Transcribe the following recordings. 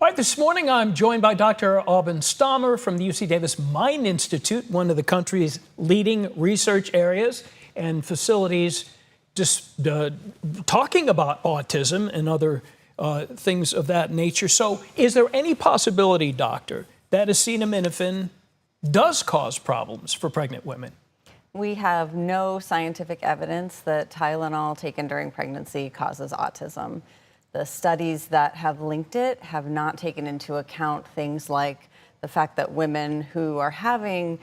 All right, this morning I'm joined by Dr. Aubyn Stahmer from the UC Davis Mind Institute, one of the country's leading research areas and facilities just talking about autism and other things of that nature. So is there any possibility, doctor, that acetaminophen does cause problems for pregnant women? We have no scientific evidence that Tylenol taken during pregnancy causes autism. The studies that have linked it have not taken into account things like the fact that women who are having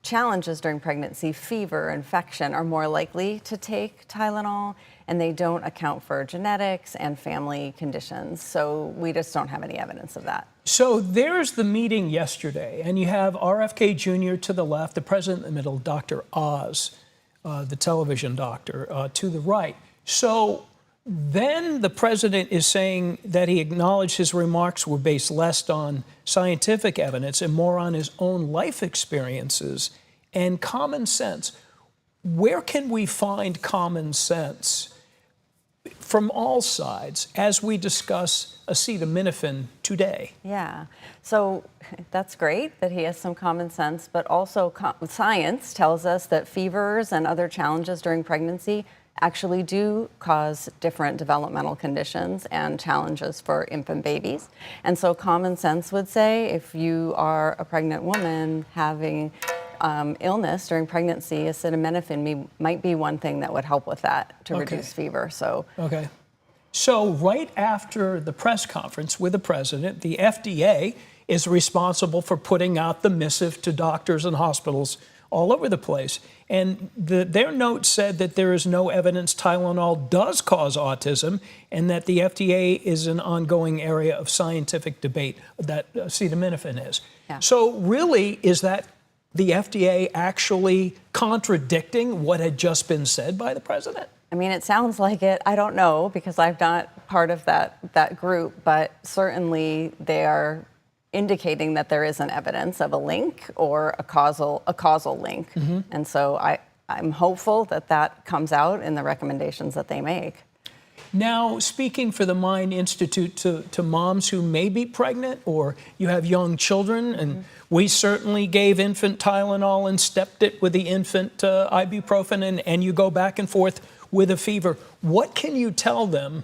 challenges during pregnancy, fever, infection, are more likely to take Tylenol, and they don't account for genetics and family conditions. So we just don't have any evidence of that. So there's the meeting yesterday, and you have RFK Jr. to the left, the president in the middle, Dr. Oz, the television doctor, to the right. So then the president is saying that he acknowledged his remarks were based less on scientific evidence and more on his own life experiences and common sense. Where can we find common sense from all sides as we discuss acetaminophen today? Yeah, so that's great that he has some common sense, but also science tells us that fevers and other challenges during pregnancy actually do cause different developmental conditions and challenges for infant babies. And so common sense would say if you are a pregnant woman having illness during pregnancy, acetaminophen might be one thing that would help with that to reduce fever. So right after the press conference with the president, the FDA is responsible for putting out the missive to doctors and hospitals all over the place. And their note said that there is no evidence Tylenol does cause autism and that the FDA is an ongoing area of scientific debate, that acetaminophen is. Yeah. So really, is that the FDA actually contradicting what had just been said by the president? I mean, it sounds like it. I don't know, because I'm not part of that group, but certainly they are indicating that there isn't evidence of a link or a causal link. Mm-hmm. And so I'm hopeful that that comes out in the recommendations that they make. Now, speaking for the Mind Institute to moms who may be pregnant or you have young children, and we certainly gave infant Tylenol and stepped it with the infant ibuprofen, and you go back and forth with a fever. What can you tell them?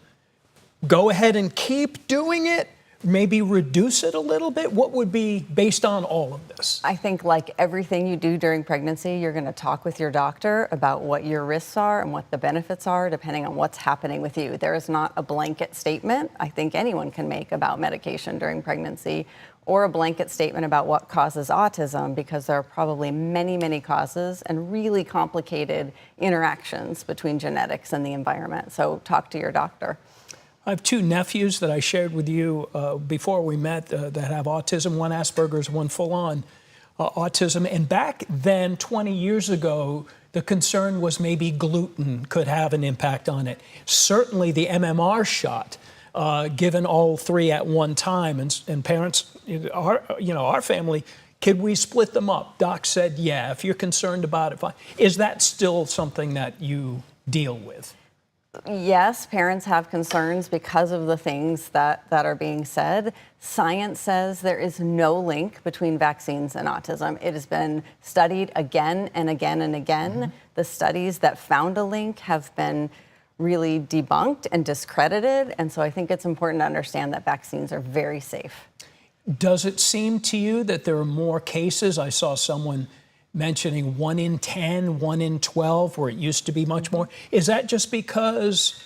Go ahead and keep doing it? Maybe reduce it a little bit? What would be based on all of this? I think like everything you do during pregnancy, you're going to talk with your doctor about what your risks are and what the benefits are depending on what's happening with you. There is not a blanket statement I think anyone can make about medication during pregnancy or a blanket statement about what causes autism, because there are probably many, many causes and really complicated interactions between genetics and the environment. So talk to your doctor. I have two nephews that I shared with you before we met that have autism, one Asperger's, one full-on autism. And back then, 20 years ago, the concern was maybe gluten could have an impact on it. Certainly the MMR shot, given all three at one time, and parents, our family, could we split them up? Doc said, yeah, if you're concerned about it, fine. Is that still something that you deal with? Yes, parents have concerns because of the things that are being said. Science says there is no link between vaccines and autism. It has been studied again and again and again. Mm-hmm. The studies that found a link have been really debunked and discredited. And so I think it's important to understand that vaccines are very safe. Does it seem to you that there are more cases? I saw someone mentioning 1 in 10, 1 in 12, where it used to be much more. Is that just because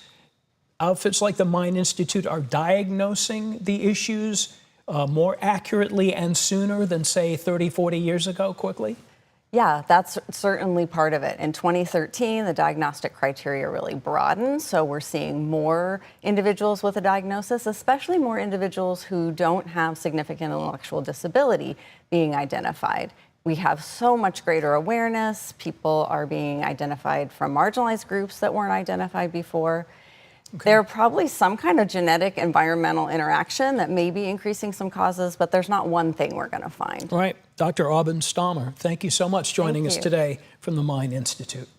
outfits like the Mind Institute are diagnosing the issues more accurately and sooner than, say, 30, 40 years ago, quickly? Yeah, that's certainly part of it. In 2013, the diagnostic criteria really broadened, so we're seeing more individuals with a diagnosis, especially more individuals who don't have significant intellectual disability being identified. We have so much greater awareness. People are being identified from marginalized groups that weren't identified before. Okay. There are probably some kind of genetic environmental interaction that may be increasing some causes, but there's not one thing we're going to find. All right. Dr. Aubyn Stahmer, thank you so much for joining us today from the Mind Institute.